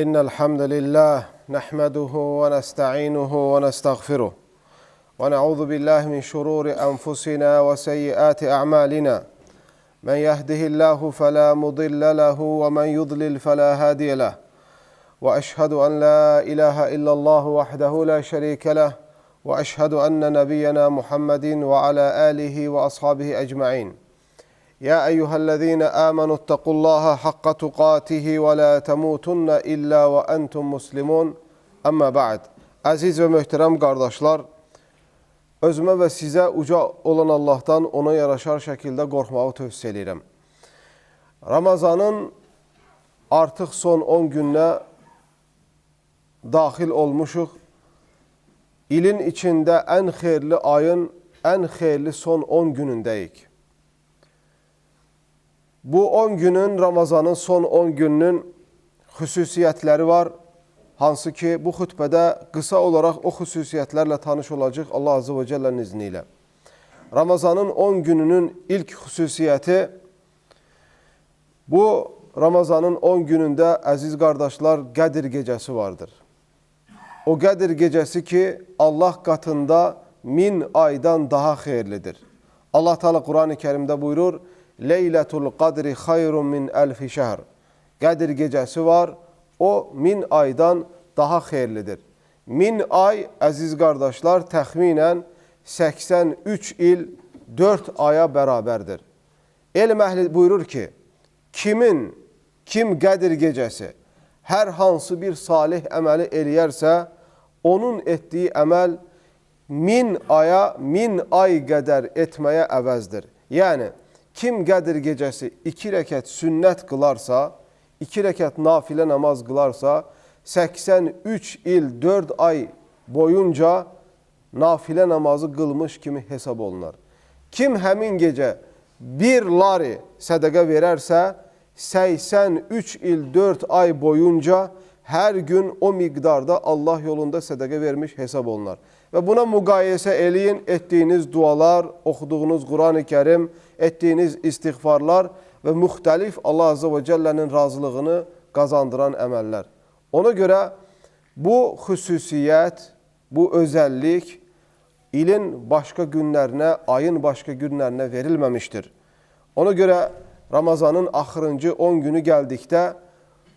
إن الحمد لله نحمده ونستعينه ونستغفره ونعوذ بالله من شرور أنفسنا وسيئات أعمالنا من يهده الله فلا مضل له ومن يضلل فلا هادي له وأشهد أن لا إله إلا الله وحده لا شريك له وأشهد أن نبينا محمد وعلى آله وأصحابه أجمعين يا أيها الذين آمنوا اتقوا الله حق تقاته ولا تموتن إلا وأنتم مسلمون Amma ba'd. Əziz və möhtərəm qardaşlar, özümə və sizə uca olan Allahdan ona yaraşar şəkildə qorxmağı tövsiyə edirəm. Ramazanın artıq son 10 gününə daxil olmuşuq. İlin içində ən xeyirli ayın, ən xeyirli son 10 günündəyik. Bu 10 günün, Ramazanın son 10 gününün xüsusiyyətləri var. Hansı ki, bu xütbədə qısa olaraq o xüsusiyyətlərlə tanış olacaq Allah Azze və Cəllənin izni ilə. Ramazanın 10 gününün ilk xüsusiyyəti, bu Ramazanın 10 günündə, əziz qardaşlar, Qədir gecəsi vardır. O Qədir gecəsi ki, Allah qatında 1000 aydan daha xeyirlidir. Allah Teala Quran-ı Kərimdə buyurur, Leylətul qadri xayrun min əlfi şəhr. Qədir gecəsi var, o 1000 aydan daha xeyirlidir. 1000 ay, əziz qardaşlar, təxminən 83 il 4 aya bərabərdir. Elm əhli buyurur ki, kim Qədir gecəsi hər hansı bir salih əməli eləyərsə, onun etdiyi əməl 1000 aya, 1000 ay qədər etməyə əvəzdir. Yəni, kim Qədir gecəsi 2 rəkət sünnət qılarsa, 2 rəkət nafilə namaz qılarsa, 83 il 4 ay boyunca nafilə namazı qılmış kimi hesab olunar. Kim həmin gecə 1 lari sədəqə verərsə, 83 il 4 ay boyunca hər gün o miqdarda Allah yolunda sədəqə vermiş hesab olunar. Və buna müqayisə eləyin, etdiyiniz dualar, oxuduğunuz Quran-ı Kərim, etdiyiniz istiğfarlar və müxtəlif Allah Azze və Cəllənin razılığını qazandıran əməllər. Ona görə bu xüsusiyyət, bu özəllik ilin başqa günlərinə, ayın başqa günlərinə verilməmişdir. Ona görə Ramazanın axırıncı 10 günü gəldikdə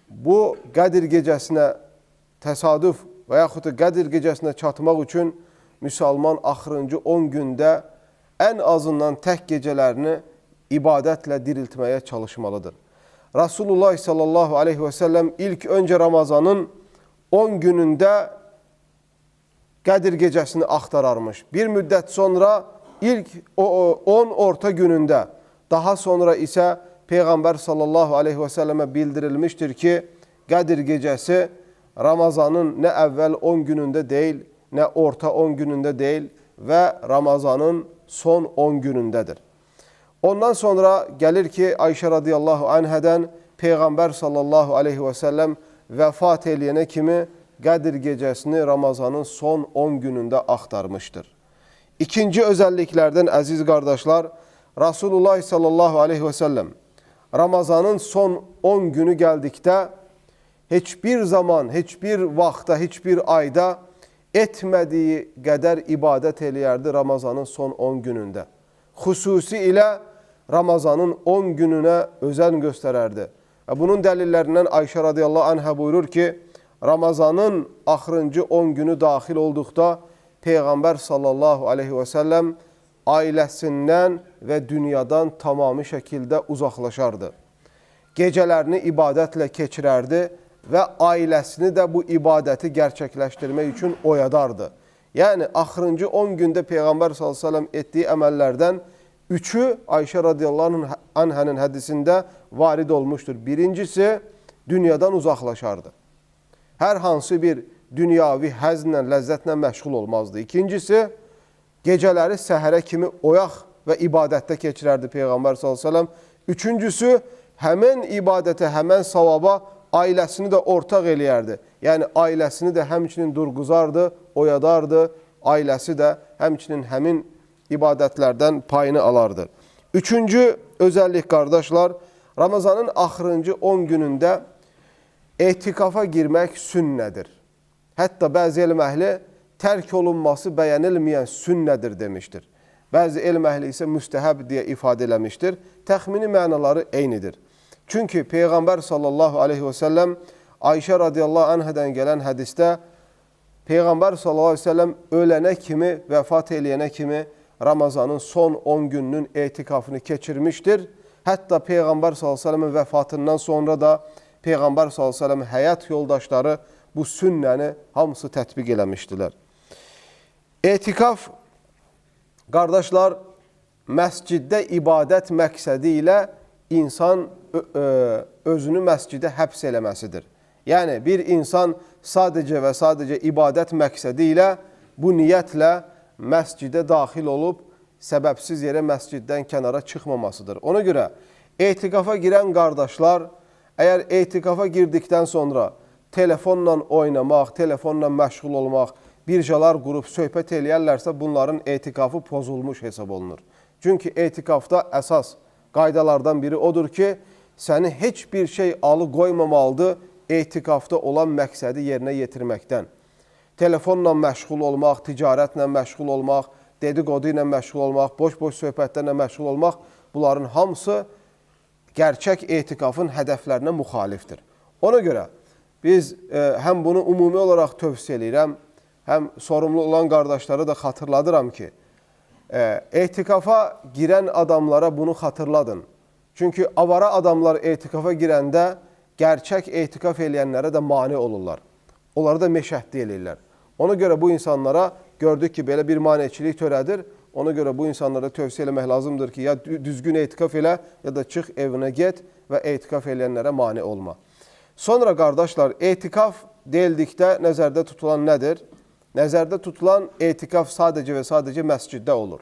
bu Qədir gecəsinə təsadüf və yaxud da Qədir gecəsinə çatmaq üçün müsəlman axırıncı 10 gündə ən azından tək gecələrini ibadətlə diriltməyə çalışmalıdır. Rasulullah sallallahu aleyhi və səlləm ilk öncə Ramazanın 10 günündə Qədir gecəsini axtararmış. Bir müddət sonra ilk 10 orta günündə, daha sonra isə Peyğəmbər sallallahu aleyhi və səlləmə bildirilmişdir ki, Qədir gecəsi Ramazanın nə əvvəl 10 günündə deyil, nə orta 10 günündə deyil və Ramazanın son 10 günündədir. Ondan sonra gəlir ki, Ayşə radiyallahu anhədən Peyğəmbər sallallahu aleyhi və səlləm vəfat eləyənə kimi Qədir gecəsini Ramazanın son 10 günündə axtarmışdır. İkinci özəlliklərdən, əziz qardaşlar, Rasulullah sallallahu aleyhi və səlləm Ramazanın son 10 günü gəldikdə heç bir zaman, heç bir vaxtda, heç bir ayda etmədiyi qədər ibadət eləyərdi Ramazanın son 10 günündə. Xüsusi ilə Ramazanın 10 gününə özən göstərərdi. Bunun dəlillərindən Ayşə radiyallahu anhə buyurur ki, Ramazanın axırıncı 10 günü daxil olduqda Peyğəmbər sallallahu aleyhi və səlləm ailəsindən və dünyadan tamamı şəkildə uzaqlaşardı. Gecələrini ibadətlə keçirərdi və ailəsini də bu ibadəti gerçəkləşdirmək üçün oyadardı. Yəni, axırıncı 10 gündə Peyğəmbər sallallahu aleyhi və səlləm etdiyi əməllərdən 3-ü Ayşə radiyallahu anhənin hədisində varid olmuşdur. Birincisi, dünyadan uzaqlaşardı. Hər hansı bir dünyavi həzlə, ləzzətlə məşğul olmazdı. İkincisi, gecələri səhərə kimi oyaq və ibadətdə keçirərdi Peyğəmbər sallallahu aleyhi və səlləm. Üçüncüsü, həmən ibadətə, həmən savaba ailəsini də ortaq eləyərdi. Yəni, ailəsini də həmçinin durğuzardı, oyadardı, ailəsi də həmçinin həmin ibadətlərdən payını alardı. Üçüncü özəllik, qardaşlar, Ramazanın axırıncı 10 günündə etikafa girmək sünnədir. Hətta bəzi elm əhli tərk olunması bəyənilməyən sünnədir demişdir. Bəzi elm əhli isə müstəhəb deyə ifadə eləmişdir. Təxmini mənaları eynidir. Çünki Peyğəmbər sallallahu aleyhi və səlləm Ayşə radiyallahu anhədən gələn hədisdə Peyğəmbər sallallahu aleyhi və səlləm ölənə kimi, vəfat eləyənə kimi Ramazanın son 10 gününün etikafını keçirmişdir. Hətta Peyğəmbər sallallahu aleyhi və səlləmin vəfatından sonra da Peyğəmbər sallallahu aleyhi və səlləmin həyat yoldaşları bu sünnəni hamısı tətbiq eləmişdilər. Etikaf, qardaşlar, məsciddə ibadət məqsədi ilə insan özünü məscidə həbs eləməsidir. Yəni, bir insan sadəcə və sadəcə ibadət məqsədi ilə, bu niyyətlə məscidə daxil olub, səbəbsiz yerə məsciddən kənara çıxmamasıdır. Ona görə etikafa girən qardaşlar, əgər etikafa girdikdən sonra telefonla oynamaq, telefonla məşğul olmaq, birjalar qurub söhbət eləyərlərsə, bunların etikafı pozulmuş hesab olunur. Çünki etikafda əsas qaydalardan biri odur ki, səni heç bir şey alıqoymamalıdır etikafda olan məqsədi yerinə yetirməkdən. Telefonla məşğul olmaq, ticarətlə məşğul olmaq, dedikodu ilə məşğul olmaq, boş-boş söhbətlərlə məşğul olmaq, bunların hamısı gerçək etikafın hədəflərinə müxalifdir. Ona görə biz həm bunu ümumi olaraq tövsiyə edirəm, həm sorumlu olan qardaşları da xatırladıram ki, etikafa girən adamlara bunu xatırladın. Çünki avara adamlar etikafa girəndə gerçək etikaf eləyənlərə də mane olurlar. Onları da meşəhdi eləyirlər. Ona görə bu insanlara gördük ki, belə bir maneçilik törədir. Ona görə bu insanlara tövsiyə eləmək lazımdır ki, ya düzgün etikaf elə, ya da çıx evinə get və etikaf eləyənlərə mane olma. Sonra qardaşlar, etikaf deyildikdə nəzərdə tutulan nədir? Nəzərdə tutulan etikaf sadəcə və sadəcə məsciddə olur.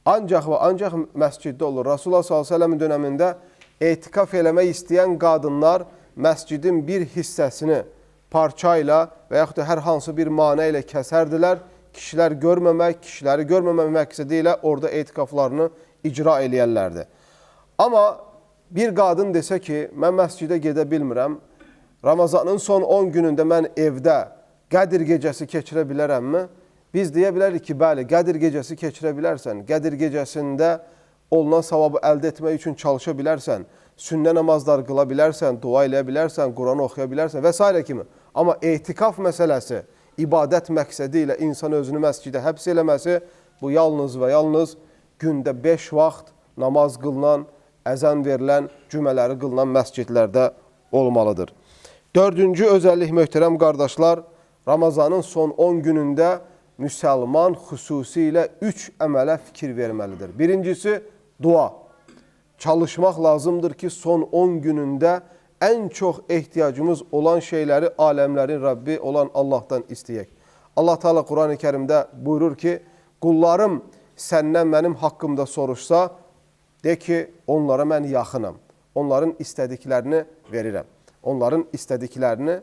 Ancaq və ancaq məsciddə olur. Rasulullah s.ə.v dönəmində etikaf eləmək istəyən qadınlar məscidin bir hissəsini parça ilə və yaxud da hər hansı bir manə ilə kəsərdilər. Kişiləri görməmək məqsədi ilə orada etikaflarını icra eləyərlərdi. Amma bir qadın desə ki, mən məscidə gedə bilmirəm, Ramazanın son 10 günündə mən evdə Qədir gecəsi keçirə bilərəmmi? Biz deyə bilərik ki, bəli, Qədir gecəsi keçirə bilərsən, Qədir gecəsində olunan savabı əldə etmək üçün çalışa bilərsən, sünnə namazlar qıla bilərsən, dua eləyə bilərsən, Quran oxuya bilərsən və s. kimi. Amma etikaf məsələsi, ibadət məqsədi ilə insan özünü məscidə həbs eləməsi, bu yalnız və yalnız gündə 5 vaxt namaz qılınan, əzən verilən, cümələri qılınan məscidlərdə olmalıdır. Dördüncü özəllik möhtərəm qardaşlar, Ramazanın son 10 günündə müsəlman xüsusilə 3 əmələ fikir verməlidir. Birincisi, dua. Çalışmaq lazımdır ki, son 10 günündə ən çox ehtiyacımız olan şeyləri aləmlərin Rəbbi olan Allahdan istəyək. Allah Teala Quran-ı Kərimdə buyurur ki, qullarım səndən mənim haqqımda soruşsa, de ki, onlara mən yaxınam. Onların istədiklərini verirəm. Onların istədiklərini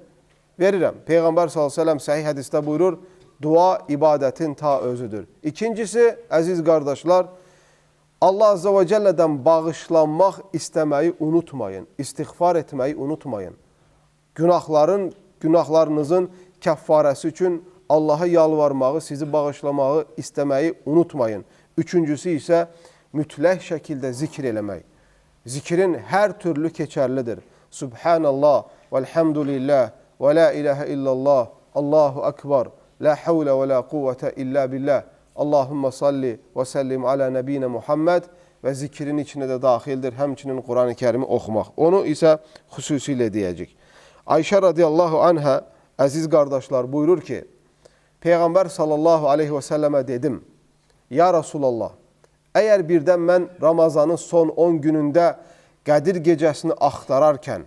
verirəm. Peyğəmbər s.ə.v səhih hədisdə buyurur, dua ibadətin ta özüdür. İkincisi, əziz qardaşlar, Allah Azze və Cəllədən bağışlanmaq istəməyi unutmayın, istiğfar etməyi unutmayın. Günahlarınızın kəffarəsi üçün Allaha yalvarmağı, sizi bağışlamağı istəməyi unutmayın. Üçüncüsü isə mütləq şəkildə zikr eləmək. Zikrin hər türlü keçərlidir. Subhanallah, velhamdülillah, və la ilahə illallah, Allahu akbar, la havlə və la quvvətə illə billah. Allahümme salli və səllim alə nəbiyyə Muhammed və zikrin içində də daxildir, həmçinin Quran-ı Kərimi oxumaq. Onu isə xüsusilə deyəcək. Ayşə radiyallahu anhə, əziz qardaşlar, buyurur ki, Peyğəmbər sallallahu aleyhi və səlləmə dedim, ya Rasulallah, əgər birdən mən Ramazanın son 10 günündə Qədir gecəsini axtararkən,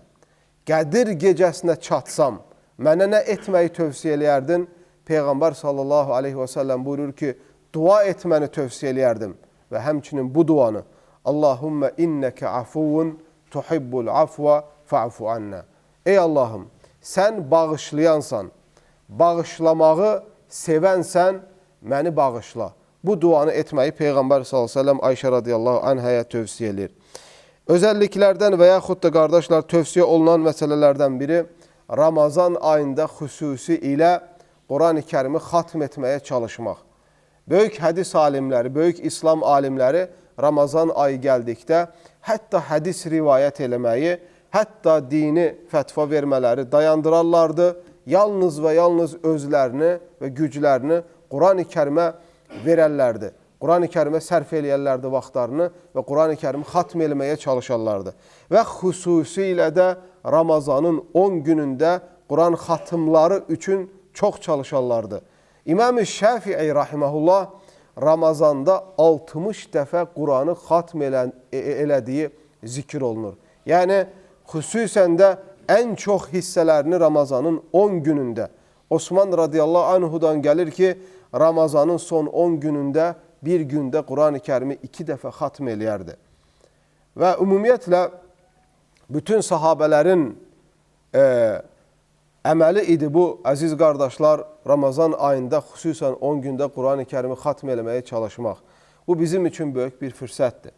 Qədir gecəsinə çatsam, mənə nə etməyi tövsiyə eləyərdin? Peyğəmbər sallallahu aleyhi və səlləm buyurur ki, dua etməni tövsiyə eləyərdim və həmçinin bu duanı Allahümme inneke afuvun tuhibbul afva fa'fu anna. Ey Allahım, sən bağışlayansan, bağışlamağı sevənsən, məni bağışla. Bu duanı etməyi Peyğəmbər s.ə.v Ayşə radiyallahu anhəyə tövsiyə edir. Özelliklerden və yaxud da qardaşlar tövsiyə olunan məsələlərdən biri Ramazan ayında xüsusi ilə Quran-ı Kərimi xatm etməyə çalışmaq. Böyük hədis alimləri, böyük İslam alimləri Ramazan ayı gəldikdə hətta hədis rivayət eləməyi, hətta dini fətva vermələri dayandırarlardı. Yalnız və yalnız özlərini və güclərini Quran-ı Kərimə verərlərdi. Quran-ı Kərimə sərf eləyərlərdi vaxtlarını və Quran-ı Kərimi xatm eləməyə çalışarlardı. Və xüsusilə də Ramazanın 10 günündə Quran xatımları üçün çox çalışarlardı. İmam-ı Şəfi'i rahiməhullah Ramazanda 60 dəfə Quranı xatm elədiyi zikr olunur. Yəni, xüsusən də ən çox hissələrini Ramazanın 10 günündə. Osman radiyallahu anhudan gəlir ki, Ramazanın son 10 günündə bir gündə Quran-ı Kərimi 2 dəfə xatm eləyərdi. Və ümumiyyətlə, bütün sahabələrin əməli idi bu, əziz qardaşlar, Ramazan ayında xüsusən 10 gündə Quran-ı Kərimi xatm eləməyə çalışmaq. Bu bizim üçün böyük bir fürsətdir.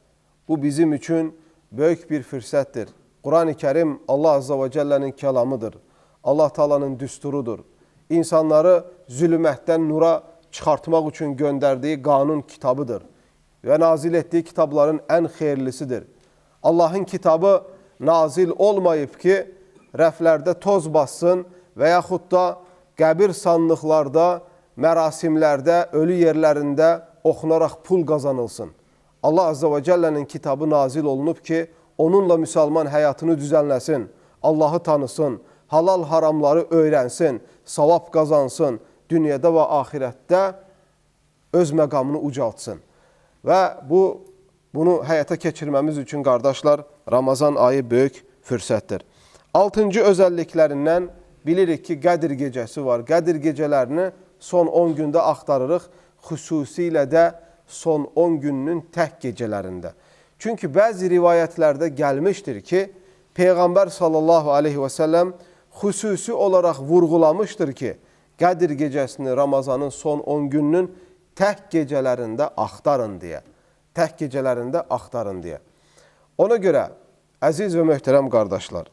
Bu bizim üçün böyük bir fürsətdir. Quran-ı Kərim Allah Azza və Cəllənin kəlamıdır. Allah Taala'nın düsturudur. İnsanları zülmətdən nura çıxartmaq üçün göndərdiyi qanun kitabıdır. Və nazil etdiyi kitabların ən xeyirlisidir. Allahın kitabı nazil olmayıb ki, rəflərdə toz bassın və yaxud da qəbir sandıqlarda, mərasimlərdə, ölü yerlərində oxunaraq pul qazanılsın. Allah Azza və Cəllənin kitabı nazil olunub ki, onunla müsəlman həyatını düzənləsin, Allahı tanısın, halal haramları öyrənsin, savab qazansın, dünyada və axirətdə öz məqamını ucaltsın. Və bunu həyata keçirməmiz üçün, qardaşlar, Ramazan ayı böyük fürsətdir. 6-cı özəlliklərindən bilirik ki, Qədir gecəsi var. Qədir gecələrini son 10 gündə axtarırıq, xüsusilə də son 10 gününün tək gecələrində. Çünki bəzi rivayətlərdə gəlmişdir ki, Peyğəmbər sallallahu aleyhi və səlləm xüsusi olaraq vurğulamışdır ki, Qədir gecəsini Ramazanın son 10 gününün tək gecələrində axtarın deyə. Tək gecələrində axtarın deyə. Ona görə, əziz və möhtərəm qardaşlar,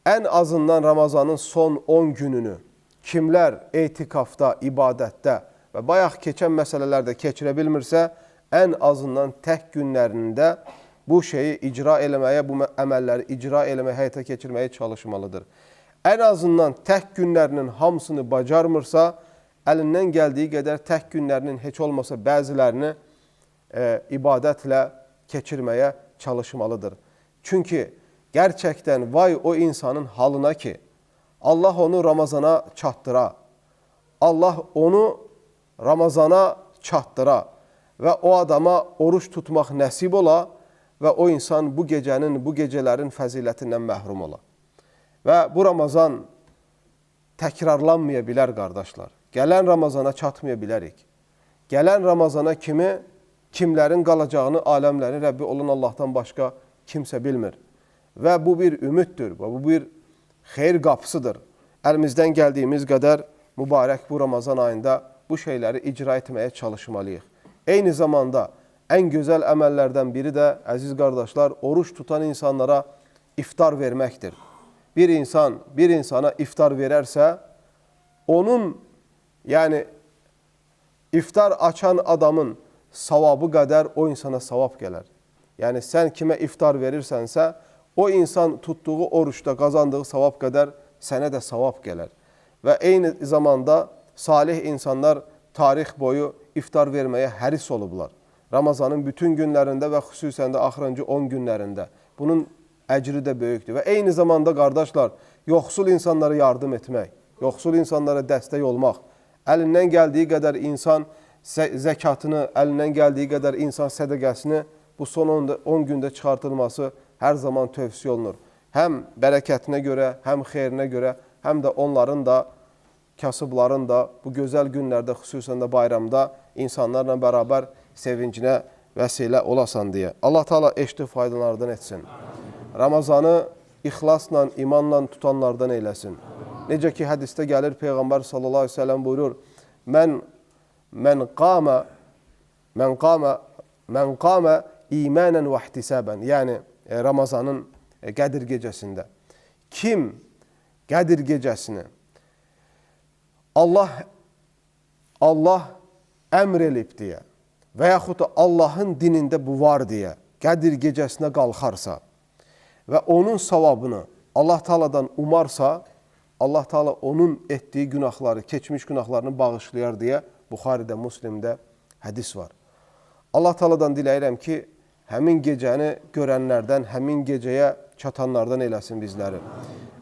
ən azından Ramazanın son 10 gününü kimlər etikafda, ibadətdə və bayaq keçən məsələlərdə keçirə bilmirsə, ən azından tək günlərində bu şeyi icra eləməyə, bu əməlləri icra eləməyə, həyata keçirməyə çalışmalıdır. Ən azından tək günlərinin hamısını bacarmırsa, əlindən gəldiyi qədər tək günlərinin heç olmasa bəzilərini ibadətlə keçirməyə çalışmalıdır. Çünki gerçəkdən vay o insanın halına ki, Allah onu Ramazana çatdıra, Allah onu Ramazana çatdıra və o adama oruç tutmaq nəsib ola və o insan bu gecələrin fəzilətindən məhrum ola. Və bu Ramazan təkrarlanmaya bilər, qardaşlar. Gələn Ramazana çatmaya bilərik. Gələn Ramazana kimlərin qalacağını, aləmlərin Rəbbi olan Allahdan başqa kimsə bilmir. Və bu bir ümiddir, və bu bir xeyir qapısıdır. Əlimizdən gəldiyimiz qədər mübarək bu Ramazan ayında bu şeyləri icra etməyə çalışmalıyıq. Eyni zamanda ən gözəl əməllərdən biri də, əziz qardaşlar, oruç tutan insanlara iftar verməkdir. Bir insana iftar verərsə, onun, yəni iftar açan adamın savabı qədər o insana savab gələr. Yəni sən kimə iftar verirsənsə, o insan tutduğu oruçda qazandığı savab qədər sənə də savab gələr. Və eyni zamanda salih insanlar tarix boyu iftar verməyə həris olublar. Ramazanın bütün günlərində və xüsusən də axırıncı 10 günlərində. Bunun əcri də böyükdür. Və eyni zamanda, qardaşlar, yoxsul insanlara yardım etmək, yoxsul insanlara dəstək olmaq, əlindən gəldiyi qədər insan zəkatını, əlindən gəldiyi qədər insan sədəqəsini bu son 10 gündə çıxartılması hər zaman tövsiyə olunur. Həm bərəkətinə görə, həm xeyrinə görə, həm də onların da, kasıbların da bu gözəl günlərdə, xüsusən də bayramda insanlarla bərabər sevincinə vəsilə olasan deyə. Allah Teala eşitdi faydalardan etsin. Ramazanı ixlasla, imanla tutanlardan eyləsin. Necə ki, hədisdə gəlir, Peyğəmbər sallallahu aleyhi ve sellem buyurur, Mən qamə imanən və ihtisabən. Yəni, Ramazanın Qədir gecəsində. Kim Qədir gecəsini Allah əmr elib deyə və yaxud da Allahın dinində bu var deyə Qədir gecəsinə qalxarsa və onun savabını Allah Taala'dan umarsa, Allah Taala onun etdiyi günahları, keçmiş günahlarını bağışlayar deyə Buxaridə, Müslimdə hədis var. Allah Taala'dan diləyirəm ki, həmin gecəni görənlərdən, həmin gecəyə çatanlardan eləsin bizləri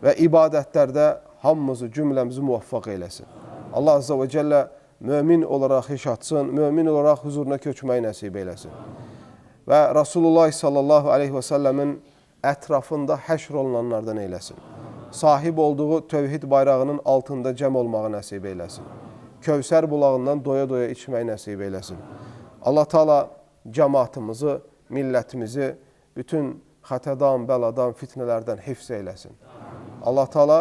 və ibadətlərdə hamımızı, cümləmizi muvaffaq eləsin. Allah Azza və Cəllə mömin olaraq yaşatsın, mömin olaraq huzuruna köçməyi nəsib eləsin. Və Rasulullah sallallahu aleyhi və səlləmin ətrafında həşr olunanlardan eyləsin. Sahib olduğu tövhid bayrağının altında cəm olmağı nəsib eyləsin. Kövsər bulağından doya-doya içməyi nəsib eyləsin. Allah Taala cəmaatımızı, millətimizi bütün xətədan, bəladan, fitnələrdən hifz eyləsin. Allah Taala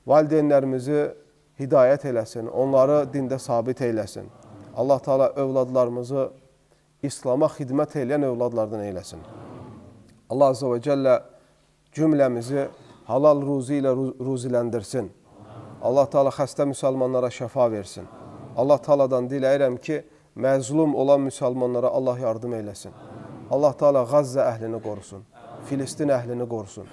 valideynlərimizi hidayət eləsin, onları dində sabit eyləsin. Allah Taala övladlarımızı İslama xidmət edən övladlardan eyləsin. Allah Azza və Cəllə cümləmizi halal ruzi ilə ruziləndirsin. Allah Taala xəstə müsəlmanlara şəfa versin. Allah Taala'dan diləyirəm ki, məzlum olan müsəlmanlara Allah yardım eyləsin. Allah Taala Qazza əhlini qorusun, Filistin əhlini qorusun.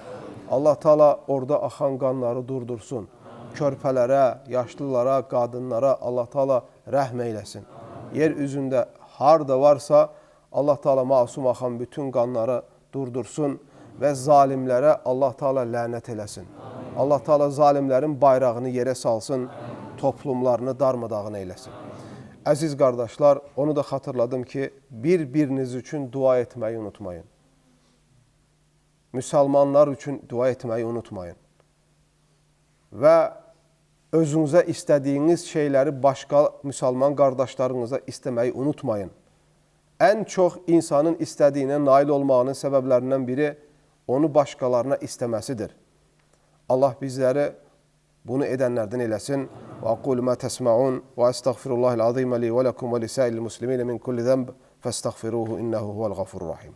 Allah Taala orada axan qanları durdursun. Körpələrə, yaşlılara, qadınlara Allah Taala rəhm eyləsin. Yer üzündə harda varsa Allah Taala masum axan bütün qanları durdursun və zalimlərə Allah Taala lənət eləsin. Allah Taala zalimlərin bayrağını yerə salsın, toplumlarını darmadağın eyləsin. Əziz qardaşlar, onu da xatırladım ki, bir-biriniz üçün dua etməyi unutmayın. Müsəlmanlar üçün dua etməyi unutmayın. Və özünüzə istədiyiniz şeyləri başqa müsəlman qardaşlarınıza istəməyi unutmayın. Ən çox insanın istədiyinə nail olmağının səbəblərindən biri onu başqalarına istəməsidir. Allah bizləri bunu edənlərdən eləsin. Və aqulu ma təsma'un və əstəğfirullahil azimə li və ləkum və lisa'il muslimin min kulli zənb fəstəğfiruhu innehu huvəl ğafurur rahim.